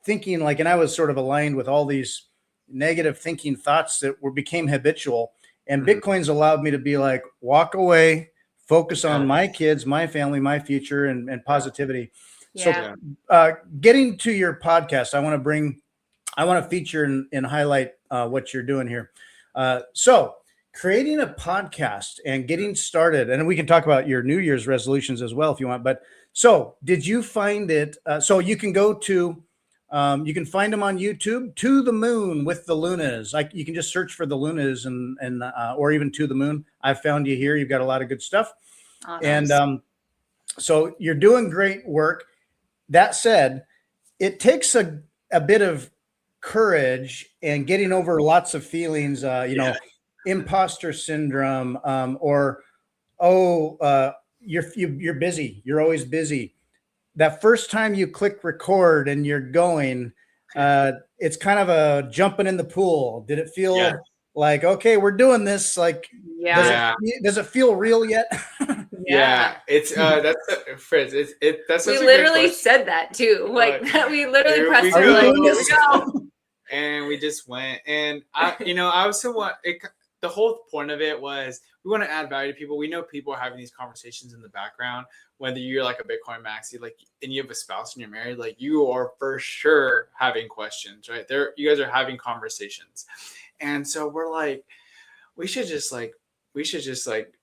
thinking like, and I was sort of aligned with all these negative thinking thoughts that became habitual. And Bitcoin's allowed me to be like, walk away, focus on my kids, my family, my future, and positivity. Yeah. So getting to your podcast, I want to feature and highlight what you're doing here. So creating a podcast and getting started, and we can talk about your New Year's resolutions as well if you want. But so did you find it? So you can go to, you can find them on YouTube, To the Moon with the Lunas. Like you can just search for the Lunas and or even To the Moon. I've found you here. You've got a lot of good stuff. Oh, nice. And so you're doing great work. That said, it takes a bit of courage and getting over lots of feelings, imposter syndrome, or, you're busy. You're always busy. That first time you click record and you're going, it's kind of a jumping in the pool. Did it feel like, okay, we're doing this? Like, does it feel real yet? It's that's Fritz. That's we literally said that too. Like we literally pressed her like, here we go. And we just went. And I also want the whole point of it was we want to add value to people. We know people are having these conversations in the background, whether you're like a Bitcoin maxi, like, and you have a spouse and you're married, like you are for sure having questions, right? You guys are having conversations. And so we're like, we should just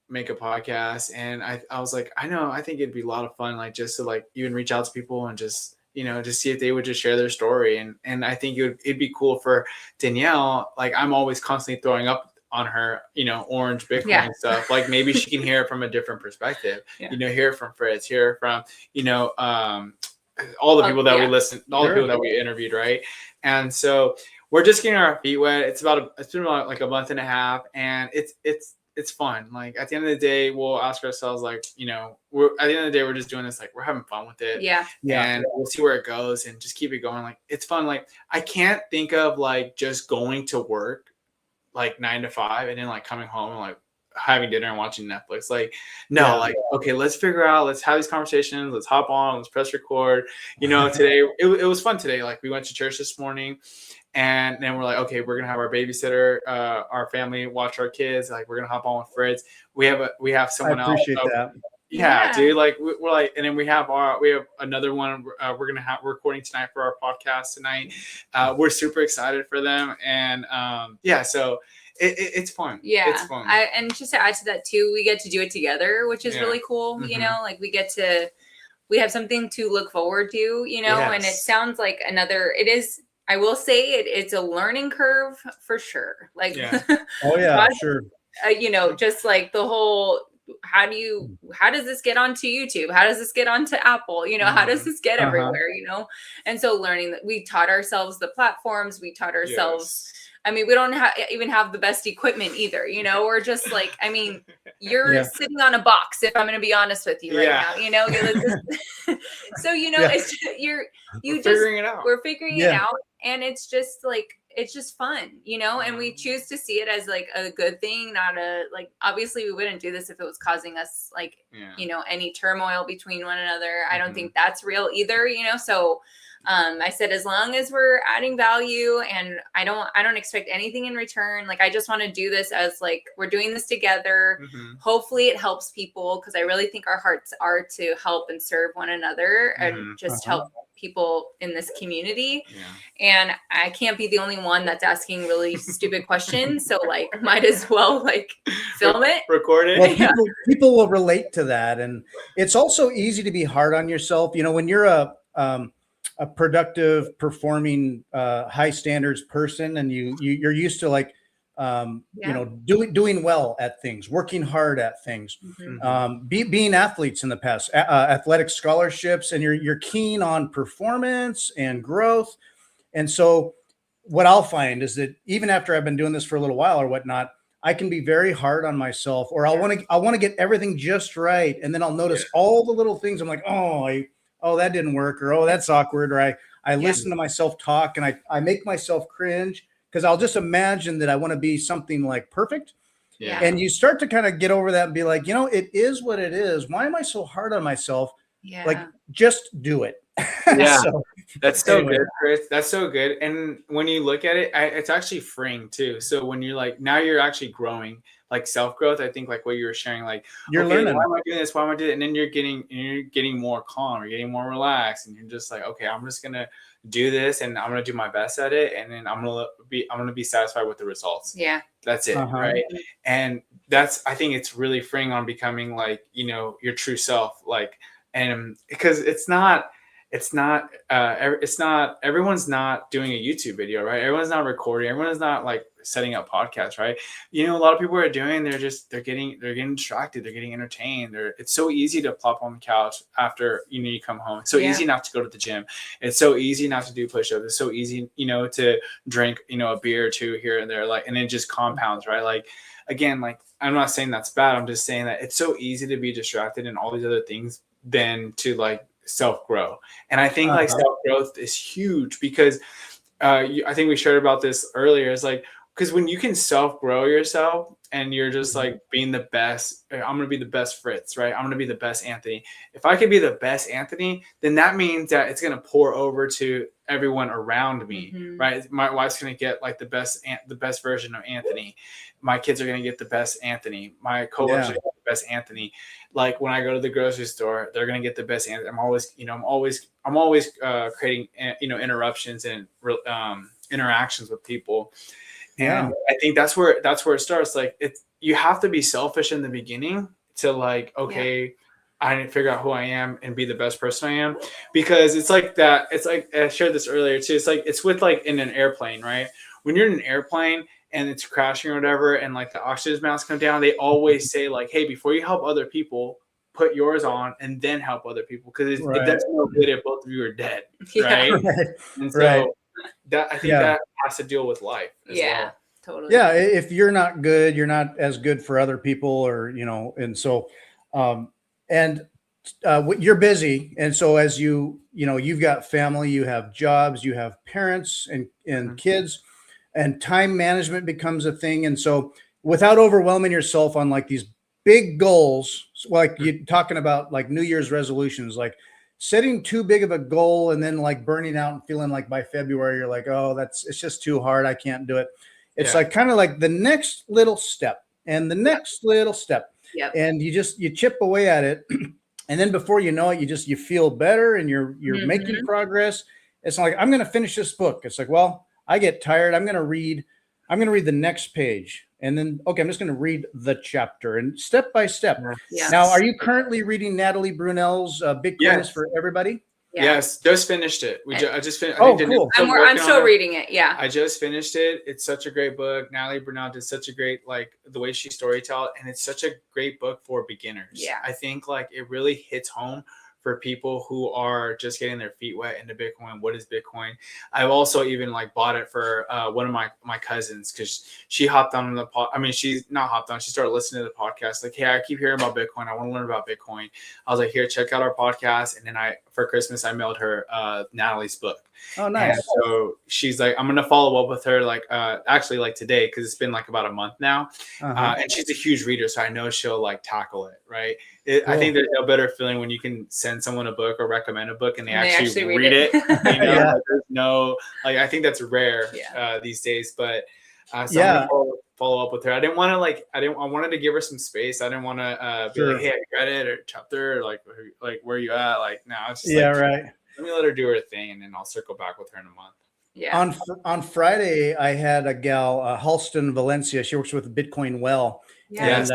make a podcast. And I was like, I think it'd be a lot of fun, like just to like even reach out to people and just, just see if they would just share their story. And I think it'd be cool for Danielle. Like I'm always constantly throwing up on her, orange Bitcoin stuff. Like maybe she can hear it from a different perspective, hear it from Fritz, hear it from, all the people that we listened, all the people that we interviewed. Right. And so we're just getting our feet wet. It's been about like a month and a half, and it's fun. Like at the end of the day, we'll ask ourselves, like, at the end of the day, we're just doing this, like we're having fun with it. And we'll see where it goes and just keep it going. Like it's fun. Like I can't think of like just going to work like 9 to 5 and then like coming home and like having dinner and watching Netflix. Like, no, okay, let's figure out, let's have these conversations. Let's hop on, let's press record. Today, it was fun today. Like we went to church this morning. And then we're like, okay, we're gonna have our babysitter, our family watch our kids. Like, we're gonna hop on with Fritz. We have someone else. I appreciate that. Yeah, dude. Like, we're like, and then we have another one. We're recording tonight for our podcast tonight. We're super excited for them, and so it's fun. Yeah, it's fun. And just to add to that too, we get to do it together, which is really cool. Mm-hmm. Like we have something to look forward to. And it sounds like it is. I will say it's a learning curve for sure. Like, sure. Just like the whole, how does this get onto YouTube? How does this get onto Apple? How does this get everywhere? And so learning that we taught ourselves the platforms, we taught ourselves. I mean, we don't even have the best equipment either, We're just like, I mean, you're sitting on a box, if I'm going to be honest with you right now, so, we're figuring it out. And it's just like, it's just fun, and we choose to see it as like a good thing, not obviously we wouldn't do this if it was causing us any turmoil between one another. I don't think that's real either, so I said, as long as we're adding value and I don't expect anything in return. Like, I just want to do this as like, we're doing this together. Hopefully it helps people, because I really think our hearts are to help and serve one another and just help people in this community. And I can't be the only one that's asking really stupid questions. So like, might as well like film it, record it. Well, people will relate to that. And it's also easy to be hard on yourself. When you're a productive, performing, high standards person, and you're used to like you know, doing well at things, working hard at things, being athletes in the past, athletic scholarships, and you're keen on performance and growth. And so what I'll find is that even after I've been doing this for a little while or whatnot, I can be very hard on myself, or I want to get everything just right. And then I'll notice all the little things. I'm like, oh, that didn't work, or, oh, that's awkward. Or I listen to myself talk, and I make myself cringe because I'll just imagine that I want to be something like perfect. Yeah. And you start to kind of get over that and be like, you know, it is what it is. Why am I so hard on myself? Yeah. Like, just do it. Yeah. That's so good, Chris. That's so good. And when you look at it, it's actually freeing too. So when you're like, now you're actually growing, like self-growth. I think like what you were sharing, like you're learning. Why am I doing this? Why am I doing it? And then you're getting more calm, you're getting more relaxed, and you're just like, okay, I'm just gonna do this, and I'm gonna do my best at it, and then I'm gonna be satisfied with the results. Yeah, that's it, right? And I think it's really freeing on becoming like, you know, your true self, like, and because it's not everyone's not doing a YouTube video, right? Everyone's not recording. Everyone's not like setting up podcasts, right? You know, a lot of people are doing, they're getting distracted. They're getting entertained. It's so easy to plop on the couch after, you know, you come home. It's so easy not to go to the gym. It's so easy not to do push-ups. It's so easy, you know, to drink, you know, a beer or two here and there, like, and it just compounds, right? Like, again, like, I'm not saying that's bad. I'm just saying that it's so easy to be distracted in all these other things than to like self-grow. And I think like self-growth is huge because I think we shared about this earlier. It's like, because when you can self-grow yourself and you're just like being the best, I'm going to be the best Fritz, right? I'm going to be the best Anthony. If I could be the best Anthony, then that means that it's going to pour over to everyone around me, right? My wife's going to get like the best version of Anthony. My kids are going to get the best Anthony. My coworkers are going to get the best Anthony. Like when I go to the grocery store, they're going to get the best Anthony. I'm always creating, you know, interruptions and interactions with people. And I think that's where it starts. Like, you have to be selfish in the beginning to like, okay, I need to figure out who I am and be the best person I am, because it's like that. It's like, I shared this earlier too. It's like, it's with like in an airplane, right? When you're in an airplane and it's crashing or whatever, and like the oxygen masks come down, they always say like, hey, before you help other people, put yours on and then help other people. Cause it doesn't no good if both of you are dead. Right. And so that, I think that has to deal with life as well. Totally. Yeah. If you're not good, you're not as good for other people, or, you know, and so, you're busy. And so as you know, you've got family, you have jobs, you have parents and kids, and time management becomes a thing. And so without overwhelming yourself on like these big goals, like you're talking about like New Year's resolutions, like setting too big of a goal and then like burning out and feeling like by February, you're like, oh, it's just too hard. I can't do it. It's like kind of like the next little step and the next little step. And you chip away at it. And then before you know it, you feel better and you're making progress. It's not like, I'm going to finish this book. It's like, well, I get tired. I'm going to read the next page. And then, okay, I'm just going to read the chapter and step by step. Now, are you currently reading Natalie Brunell's Bitcoin for Everybody? Yes, just finished it. I just finished. Cool. I'm still reading it. Yeah, I just finished it. It's such a great book. Natalie Brunell did such a great, like, the way she storytells, and it's such a great book for beginners. Yeah, I think like it really hits home for people who are just getting their feet wet into Bitcoin. What is Bitcoin? I've also even like bought it for one of my cousins, because she hopped on the pod. I mean, she's not hopped on. She started listening to the podcast. Like, hey, I keep hearing about Bitcoin. I want to learn about Bitcoin. I was like, here, check out our podcast. And then for Christmas, I mailed her Natalie's book. Oh, nice. And so she's like, I'm going to follow up with her like actually like today, because it's been like about a month now. And she's a huge reader, so I know she'll like tackle it, right? I think there's no better feeling when you can send someone a book or recommend a book and they actually read it. You know, like, there's no, like, I think that's rare these days. But so I'm gonna follow up with her. I wanted to give her some space. I didn't want to be like, hey, I read it or chapter, or like where are you at? Like, no, it's just right. Let me let her do her thing, and then I'll circle back with her in a month. Yeah. On Friday, I had a gal, Halston Valencia. She works with Bitcoin Well, and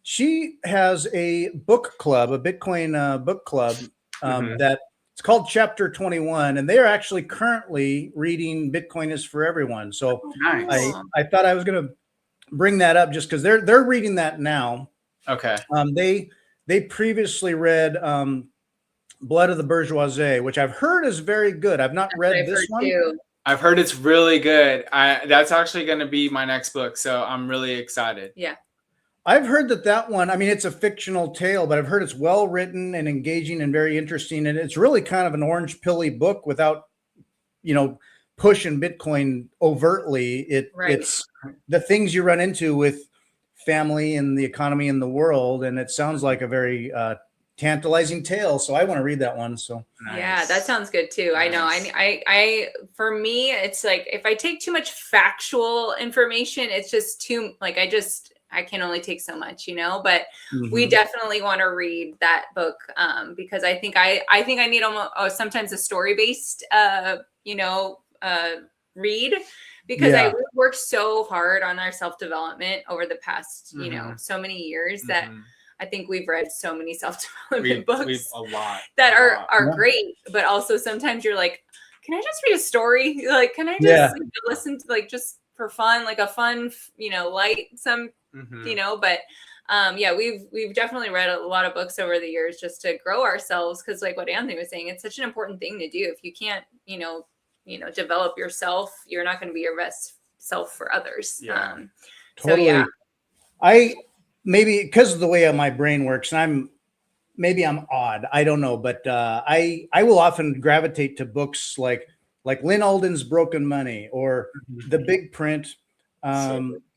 she has a book club, a Bitcoin book club. That It's called Chapter 21, and they are actually currently reading Bitcoin is for Everyone. So nice. I thought I was going to bring that up just because they're reading that now. Okay. They previously read Blood of the Bourgeoisie, which I've heard is very good. I've not read this one. Too. I've heard it's really good. That's actually going to be my next book, so I'm really excited. Yeah. I've heard that one, I mean, it's a fictional tale, but I've heard it's well written and engaging and very interesting. And it's really kind of an orange pilly book without, pushing Bitcoin overtly. It's the things you run into with family and the economy in the world. And it sounds like a very tantalizing tale. So I want to read that one. So yeah, that sounds good too. Nice. I know. I for me, it's like if I take too much factual information, it's just too I can only take so much, but we definitely want to read that book because I think I need almost sometimes a story-based, read because I worked so hard on our self-development over the past, so many years that I think we've read so many self-development books that are great, but also sometimes you're like, can I just read a story? Like, can I just listen to just for fun, like a fun, light but we've definitely read a lot of books over the years just to grow ourselves. Cause like what Anthony was saying, it's such an important thing to do. If you can't, develop yourself, you're not going to be your best self for others. Totally. So, I maybe because of the way my brain works, and I'm odd. I don't know, but I will often gravitate to books like Lynn Alden's Broken Money or The Big Print.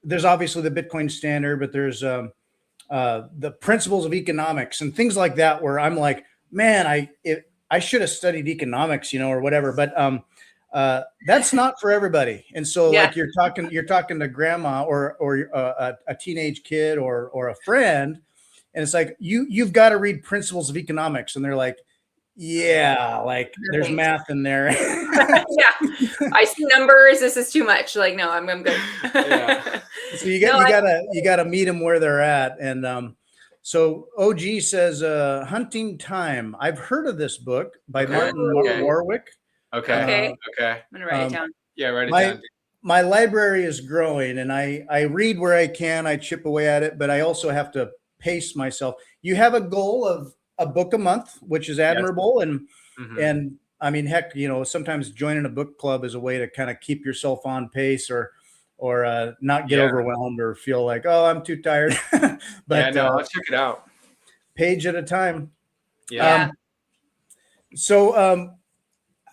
There's obviously the Bitcoin Standard, but there's the Principles of Economics and things like that, where I'm like, man, I should have studied economics, or whatever. But that's not for everybody. And so like you're talking to grandma or a teenage kid or a friend, and it's like you've got to read Principles of Economics, and they're like, like there's math in there. I see numbers. This is too much. Like, no, I'm good. So you gotta meet them where they're at. And so OG says Hunting Time. I've heard of this book by Martin Warwick. Okay. I'm gonna write it down. Yeah, write it down. My library is growing, and I read where I can. I chip away at it, but I also have to pace myself. You have a goal of a book a month, which is admirable. And I mean, heck, sometimes joining a book club is a way to kind of keep yourself on pace or not get overwhelmed or feel like, oh, I'm too tired. But I'll check it out. Page at a time. Yeah. So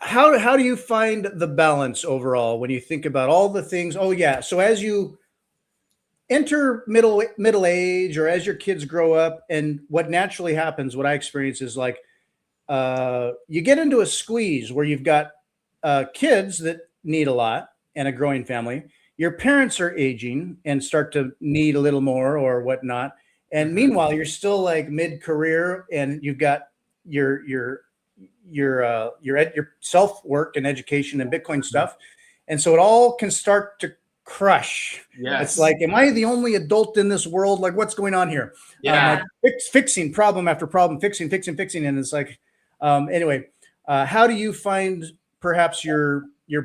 how do you find the balance overall when you think about all the things? Oh yeah. So as you enter middle age, or as your kids grow up, and what naturally happens, what I experience is like you get into a squeeze where you've got kids that need a lot and a growing family. Your parents are aging and start to need a little more or whatnot. And meanwhile, you're still like mid-career, and you've got your self work and education and Bitcoin stuff. And so it all can start to crush. It's like, am I the only adult in this world? Like, what's going on here? Fixing problem after problem, fixing. And it's like, anyway, how do you find perhaps your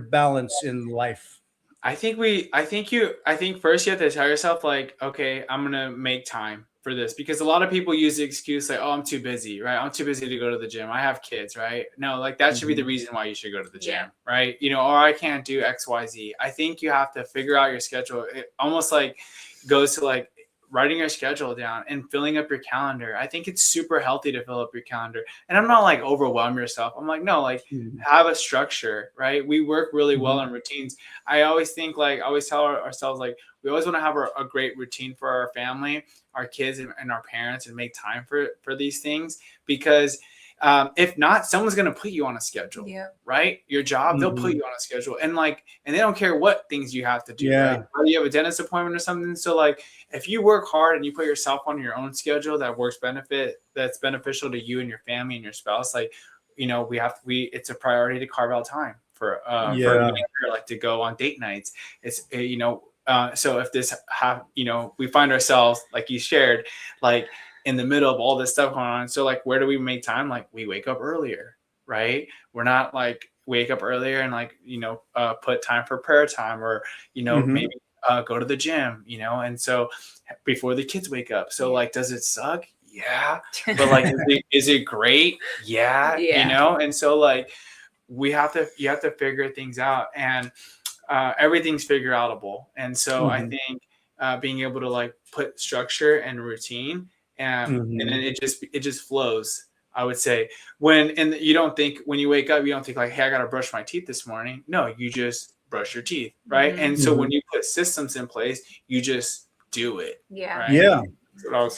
balance in life? I think first you have to tell yourself like, okay, I'm going to make time for this, because a lot of people use the excuse like, oh, I'm too busy, right? I'm too busy to go to the gym. I have kids, right? No, like that should be the reason why you should go to the gym, right? Or I can't do X, Y, Z. I think you have to figure out your schedule. It almost like goes to like writing your schedule down and filling up your calendar. I think it's super healthy to fill up your calendar. And I'm not like overwhelm yourself. I'm like, no, like have a structure, right? We work really well on routines. I always think like, I always tell ourselves like, we always want to have a great routine for our family, our kids and our parents, and make time for these things, because if not, someone's going to put you on a schedule, right? Your job, they'll put you on a schedule, and they don't care what things you have to do. Right? Or you have a dentist appointment or something. So like, if you work hard and you put yourself on your own schedule that's beneficial to you and your family and your spouse, like, it's a priority to carve out time for like to go on date nights. It's, so if we find ourselves, like you shared, like in the middle of all this stuff going on. So like, where do we make time? Like we wake up earlier, right? We're not like wake up earlier and like, put time for prayer time, or, maybe go to the gym, and so before the kids wake up. So like, does it suck? Yeah. But like, is it great? Yeah. And so like, you have to figure things out, and everything's figure outable. And so I think being able to like put structure and routine, and then it just flows. I would say when you wake up, you don't think like, hey, I got to brush my teeth this morning. No, you just brush your teeth. Right. And so when you put systems in place, you just do it. Yeah. Right? Yeah.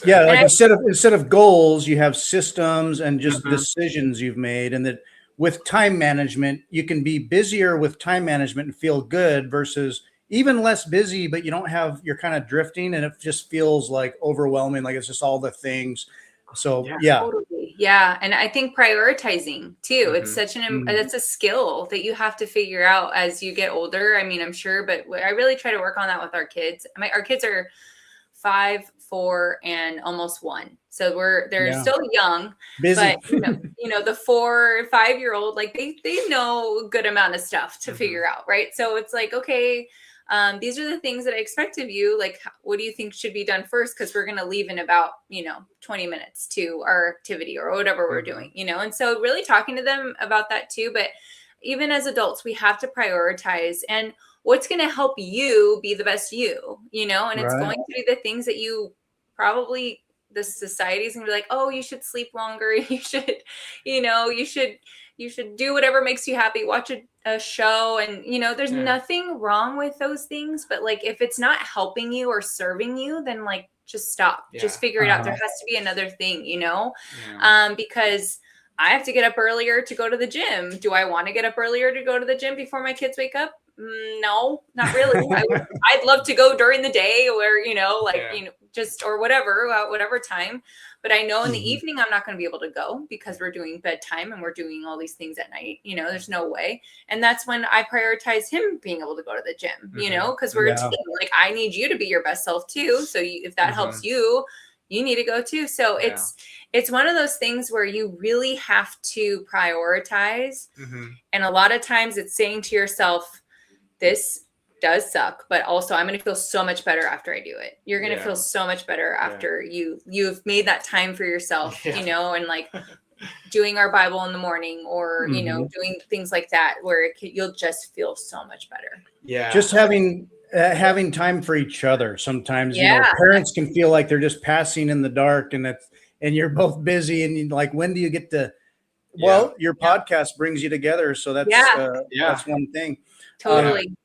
Yeah. Like instead of goals, you have systems and just decisions you've made. And that with time management, you can be busier with time management and feel good versus even less busy, but you're kind of drifting and it just feels like overwhelming. Like it's just all the things. So yeah. Totally. Yeah. And I think prioritizing too, it's such that's a skill that you have to figure out as you get older. I mean, I'm sure, but I really try to work on that with our kids. Our kids are 5, 4, and almost 1. So they're still young, busy. But the 4 or 5-year-old, like they know a good amount of stuff to figure out. Right. So it's like, okay, these are the things that I expect of you. Like, what do you think should be done first? Because we're going to leave in about, 20 minutes to our activity or whatever we're doing, and so really talking to them about that too. But even as adults, we have to prioritize and what's going to help you be the best you, and it's going to be the things that you probably, the society's going to be like, oh, you should sleep longer. You should, you should do whatever makes you happy. Watch a show. And, there's nothing wrong with those things. But like, if it's not helping you or serving you, then like, just stop. Just figure it out. There has to be another thing, because I have to get up earlier to go to the gym. Do I want to get up earlier to go to the gym before my kids wake up? No, not really. I'd love to go during the day or, just, or whatever time. But I know in the evening, I'm not going to be able to go because we're doing bedtime and we're doing all these things at night. There's no way. And that's when I prioritize him being able to go to the gym, because we're a team. Like, I need you to be your best self too. So if that helps you, you need to go too. So it's one of those things where you really have to prioritize. And a lot of times it's saying to yourself, this does suck, but also I'm going to feel so much better after I do it. You're going to feel so much better after you've made that time for yourself, and like doing our Bible in the morning or, doing things like that where you'll just feel so much better. Yeah. Just having time for each other. Sometimes, parents can feel like they're just passing in the dark and you're both busy and like, when do you get to, well, your podcast brings you together. So that's one thing. Totally.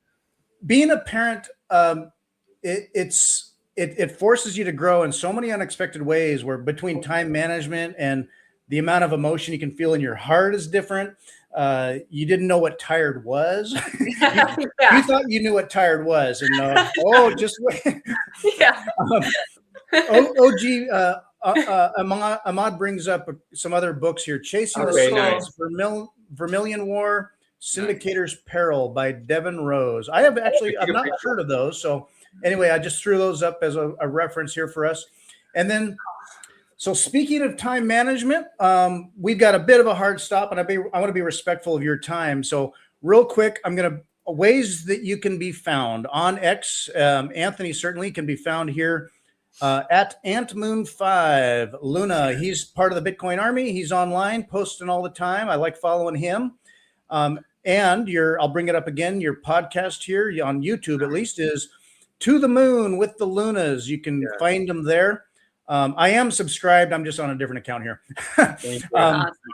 Being a parent, it forces you to grow in so many unexpected ways where between time management and the amount of emotion you can feel in your heart is different. You didn't know what tired was. You thought you knew what tired was. And just wait. Ahmad brings up some other books here. Chasing the Souls, Vermilion War, Syndicator's Peril by Devin Rose. I've not heard of those. So anyway, I just threw those up as a reference here for us. And then, so speaking of time management, we've got a bit of a hard stop and I want to be respectful of your time. So real quick, ways that you can be found on X. Anthony certainly can be found here at AntMoon5. Luna, he's part of the Bitcoin Army. He's online, posting all the time. I like following him. And I'll bring it up again. Your podcast here on YouTube, at least, is To the Moon with the Lunas. You can find them there. I am subscribed. I'm just on a different account here.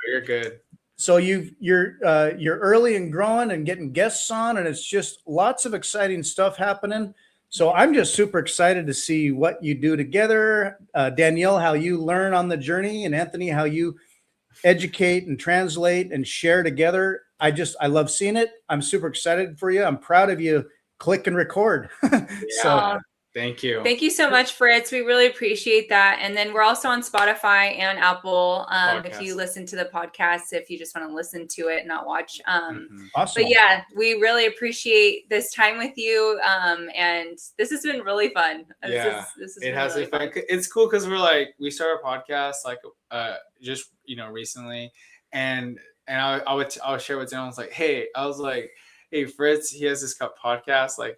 You're good. So you're early and growing and getting guests on, and it's just lots of exciting stuff happening. So I'm just super excited to see what you do together. Danielle, how you learn on the journey, and Anthony, how you educate and translate and share together. I love seeing it. I'm super excited for you. I'm proud of you. Click and record. So thank you. Thank you so much, Fritz. We really appreciate that. And then we're also on Spotify and Apple. If you listen to the podcast, if you just want to listen to it, not watch. Awesome. But yeah, we really appreciate this time with you. And this has been really fun. It has been fun. It's cool because we started a podcast just recently, and and I would share with Danielle. I was like, hey, Fritz, he has this podcast. Like,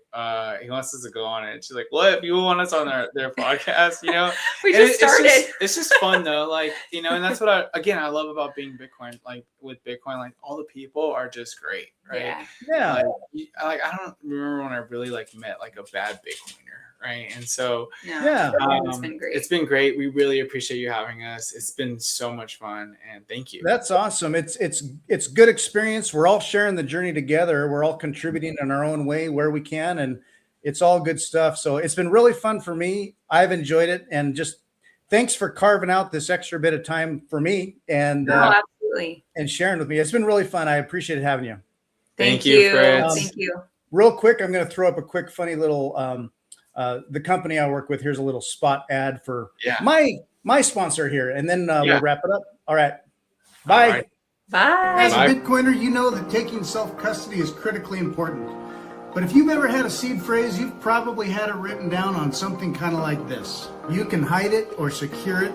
he wants us to go on it. She's like, what? People want us on their podcast, you know? We just started. It's just fun though. Like, you know, and that's what I love about being Bitcoin. Like with Bitcoin, like all the people are just great, right? Yeah. Like I don't remember when I really like met like a bad Bitcoiner, right? And so it's been great. It's been great. We really appreciate you having us. It's been so much fun, and thank you. That's awesome. It's good experience. We're all sharing the journey together. We're all contributing in our own way where we can, and it's all good stuff. So it's been really fun for me. I've enjoyed it, and just thanks for carving out this extra bit of time for me and absolutely, and sharing with me. It's been really fun. I appreciate having you. Thank you, Fritz. Thank you. Real quick, I'm going to throw up a quick, funny little. The company I work with, here's a little spot ad for my sponsor here, and then we'll wrap it up. All right. Bye. All right. Bye. As a Bitcoiner, you know that taking self-custody is critically important. But if you've ever had a seed phrase, you've probably had it written down on something kind of like this. You can hide it or secure it,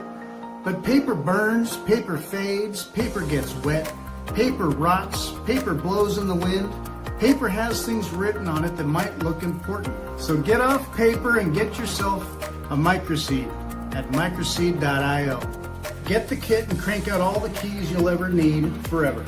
but paper burns, paper fades, paper gets wet, paper rots, paper blows in the wind. Paper has things written on it that might look important. So get off paper and get yourself a MicroSeed at microseed.io. Get the kit and crank out all the keys you'll ever need forever.